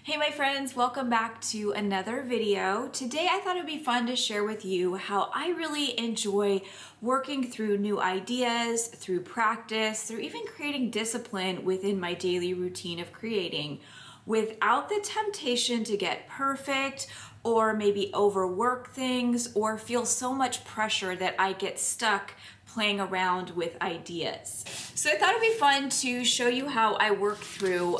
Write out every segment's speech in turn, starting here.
Hey my friends, welcome back to another video. Today I thought it'd be fun to share with you how I really enjoy working through new ideas, through practice, through even creating discipline within my daily routine of creating without the temptation to get perfect or maybe overwork things or feel so much pressure that I get stuck playing around with ideas. So I thought it'd be fun to show you how I work through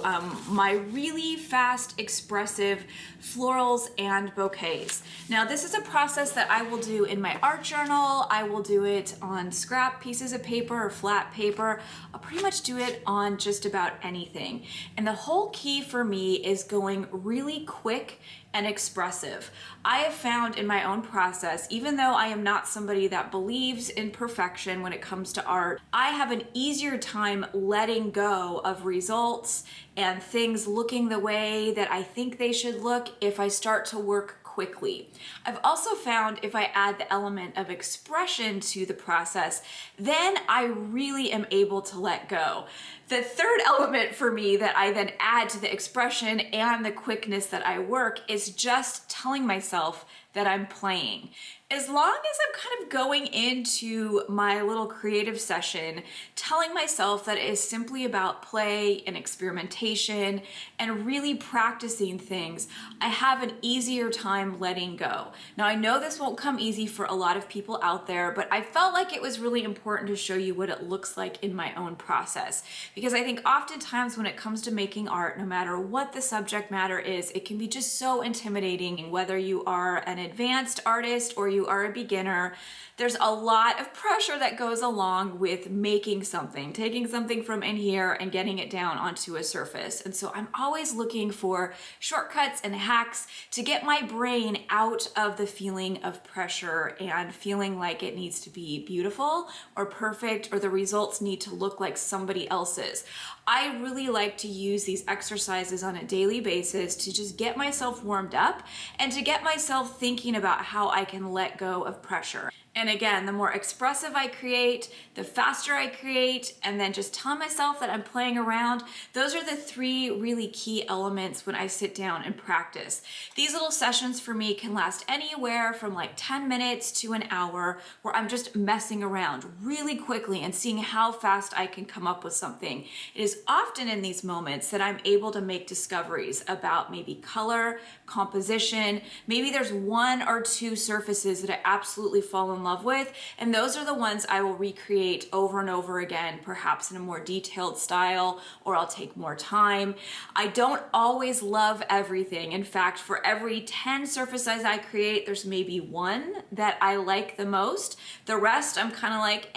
my really fast, expressive florals and bouquets. Now this is a process that I will do in my art journal. I will do it on scrap pieces of paper or flat paper. I'll pretty much do it on just about anything. And the whole key for me is going really quick and expressive. I have found in my own process, even though I am not somebody that believes in perfection when it comes to art, I have an easier time letting go of results and things looking the way that I think they should look if I start to work quickly. I've also found if I add the element of expression to the process, then I really am able to let go. The third element for me that I then add to the expression and the quickness that I work is just telling myself that I'm playing. As long as I'm kind of going into my little creative session, telling myself that it is simply about play and experimentation and really practicing things, I have an easier time letting go. Now I know this won't come easy for a lot of people out there, but I felt like it was really important to show you what it looks like in my own process. Because I think oftentimes when it comes to making art, no matter what the subject matter is, it can be just so intimidating, whether you are an advanced artist or you are a beginner. There's a lot of pressure that goes along with making something, taking something from in here and getting it down onto a surface. And so I'm always looking for shortcuts and hacks to get my brain out of the feeling of pressure and feeling like it needs to be beautiful or perfect or the results need to look like somebody else's. I really like to use these exercises on a daily basis to just get myself warmed up and to get myself thinking about how I can let go of pressure. And again, the more expressive I create, the faster I create, and then just telling myself that I'm playing around, those are the three really key elements when I sit down and practice. These little sessions for me can last anywhere from like 10 minutes to an hour where I'm just messing around really quickly and seeing how fast I can come up with something. It is often in these moments that I'm able to make discoveries about maybe color, composition, maybe there's one or two surfaces that I absolutely fall in love with, and those are the ones I will recreate over and over again, perhaps in a more detailed style, or I'll take more time. I don't always love everything. In fact, for every 10 surfaces I create, there's maybe one that I like the most. The rest I'm kind of like,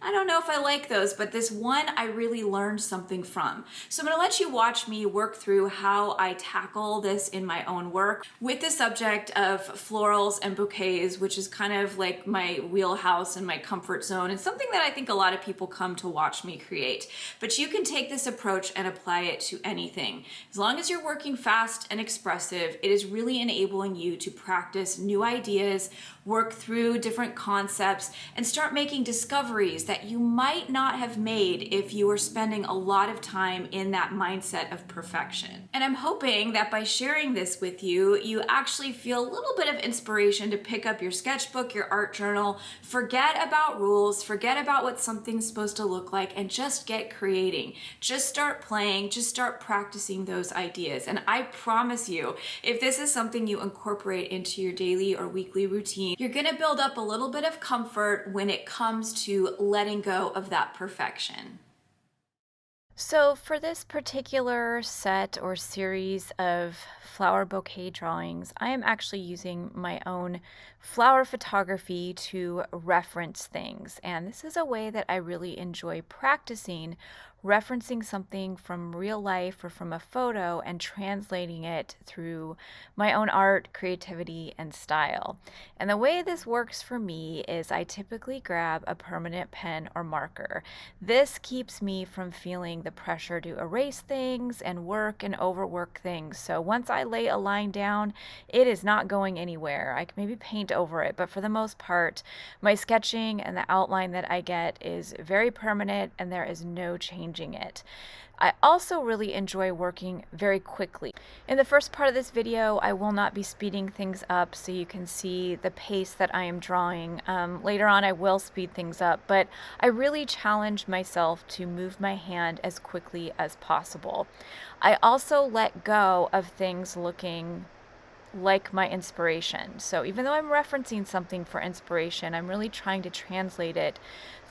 I don't know if I like those, but this one I really learned something from. So I'm gonna let you watch me work through how I tackle this in my own work with the subject of florals and bouquets, which is kind of like my wheelhouse and my comfort zone and something that I think a lot of people come to watch me create. But you can take this approach and apply it to anything. As long as you're working fast and expressive, it is really enabling you to practice new ideas, work through different concepts, and start making discoveries that you might not have made if you were spending a lot of time in that mindset of perfection. And I'm hoping that by sharing this with you, you actually feel a little bit of inspiration to pick up your sketchbook, your art journal, forget about rules, forget about what something's supposed to look like, and just get creating. Just start playing, just start practicing those ideas. And I promise you, if this is something you incorporate into your daily or weekly routine, you're gonna build up a little bit of comfort when it comes to letting go of that perfection. So for this particular set or series of flower bouquet drawings, I am actually using my own flower photography to reference things. And this is a way that I really enjoy practicing referencing something from real life or from a photo and translating it through my own art, creativity, and style. And the way this works for me is I typically grab a permanent pen or marker. This keeps me from feeling the pressure to erase things and work and overwork things. So once I lay a line down, it is not going anywhere. I can maybe paint over it, but for the most part, my sketching and the outline that I get is very permanent and there is no change changing it. I also really enjoy working very quickly. In the first part of this video, I will not be speeding things up so you can see the pace that I am drawing. Later on, I will speed things up, but I really challenge myself to move my hand as quickly as possible. I also let go of things looking like my inspiration. So even though I'm referencing something for inspiration, I'm really trying to translate it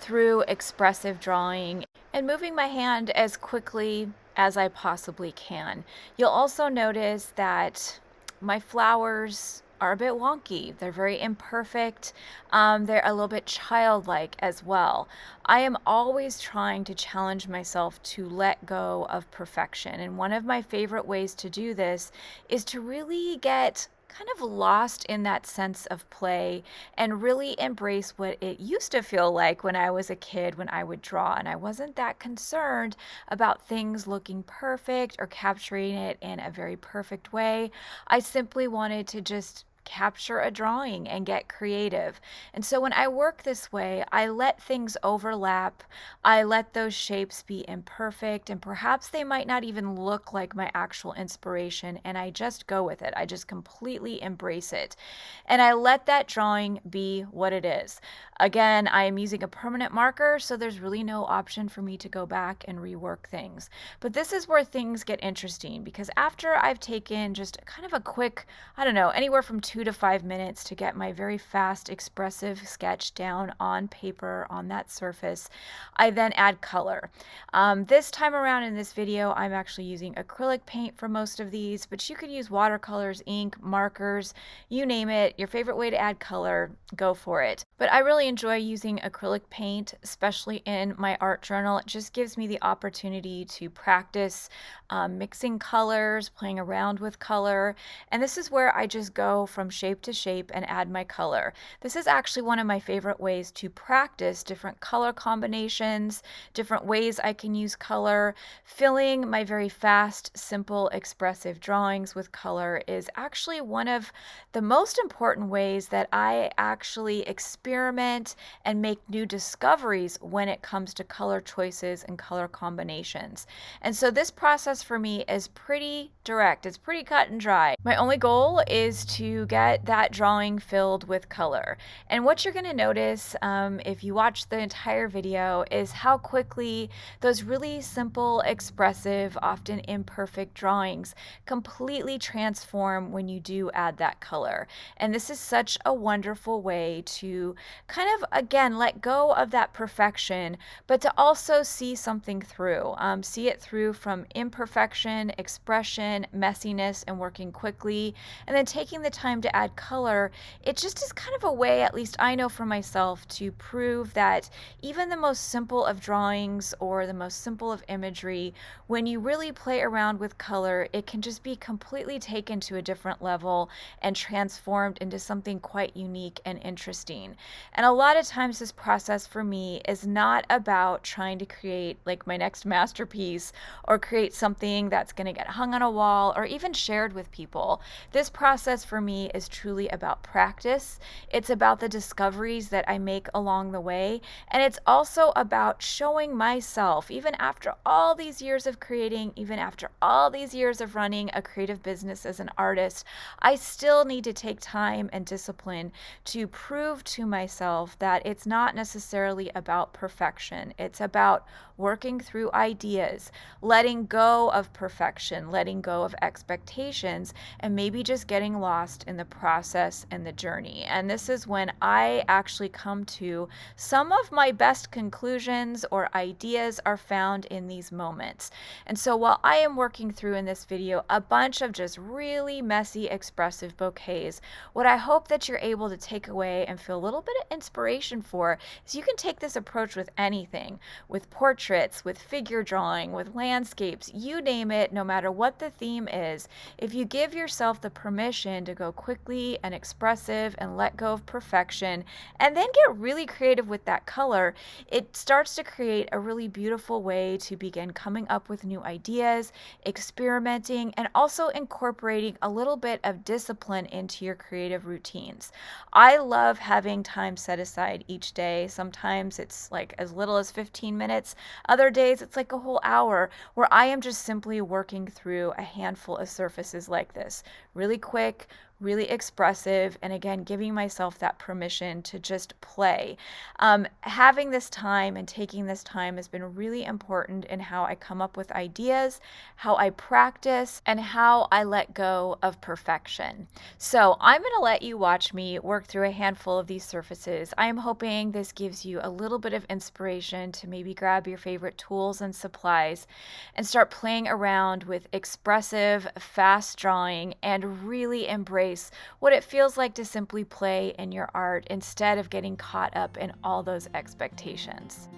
through expressive drawing and moving my hand as quickly as I possibly can. You'll also notice that my flowers are a bit wonky. They're very imperfect. They're a little bit childlike as well. I am always trying to challenge myself to let go of perfection. And one of my favorite ways to do this is to really get kind of lost in that sense of play and really embrace what it used to feel like when I was a kid when I would draw. And I wasn't that concerned about things looking perfect or capturing it in a very perfect way. I simply wanted to just capture a drawing and get creative. And so when I work this way, I let things overlap. I let those shapes be imperfect, and perhaps they might not even look like my actual inspiration, and I just go with it. I just completely embrace it. And I let that drawing be what it is. Again, I am using a permanent marker, so there's really no option for me to go back and rework things. But this is where things get interesting, because after I've taken just kind of a quick, I don't know, anywhere from 2 to 5 minutes to get my very fast expressive sketch down on paper on that surface, I then add color. This time around in this video, I'm actually using acrylic paint for most of these, but you could use watercolors, ink, markers, you name it. Your favorite way to add color, go for it. But I really enjoy using acrylic paint, especially in my art journal. It just gives me the opportunity to practice mixing colors, playing around with color. And this is where I just go from shape to shape and add my color. This is actually one of my favorite ways to practice different color combinations, different ways I can use color. Filling my very fast, simple, expressive drawings with color is actually one of the most important ways that I actually experiment and make new discoveries when it comes to color choices and color combinations. And so this process for me is pretty direct. It's pretty cut and dry. My only goal is to get that drawing filled with color. And what you're going to notice if you watch the entire video is how quickly those really simple, expressive, often imperfect drawings completely transform when you do add that color. And this is such a wonderful way to kind of, again, let go of that perfection, but to also see something through. See it through from imperfection, expression, messiness, and working quickly, and then taking the time to add color. It just is kind of a way, at least I know for myself, to prove that even the most simple of drawings or the most simple of imagery, when you really play around with color, it can just be completely taken to a different level and transformed into something quite unique and interesting. And a lot of times this process for me is not about trying to create like my next masterpiece or create something that's going to get hung on a wall or even shared with people. This process for me is truly about practice. It's about the discoveries that I make along the way. And it's also about showing myself, even after all these years of creating, even after all these years of running a creative business as an artist, I still need to take time and discipline to prove to myself that it's not necessarily about perfection. It's about working through ideas, letting go of perfection, letting go of expectations, and maybe just getting lost in the process and the journey. And this is when I actually come to some of my best conclusions or ideas are found in these moments. And so while I am working through in this video a bunch of just really messy, expressive bouquets, what I hope that you're able to take away and feel a little bit of inspiration for is you can take this approach with anything, with portraits, with figure drawing, with landscapes, you name it, no matter what the theme is. If you give yourself the permission to go quickly and expressive and let go of perfection, and then get really creative with that color, it starts to create a really beautiful way to begin coming up with new ideas, experimenting, and also incorporating a little bit of discipline into your creative routines. I love having time set aside each day. Sometimes it's like as little as 15 minutes. Other days it's like a whole hour where I am just simply working through a handful of surfaces like this. Really quick, really expressive, and again, giving myself that permission to just play. Having this time and taking this time has been really important in how I come up with ideas, how I practice, and how I let go of perfection. So I'm going to let you watch me work through a handful of these surfaces. I am hoping this gives you a little bit of inspiration to maybe grab your favorite tools and supplies and start playing around with expressive, fast drawing, and really embrace what it feels like to simply play in your art instead of getting caught up in all those expectations.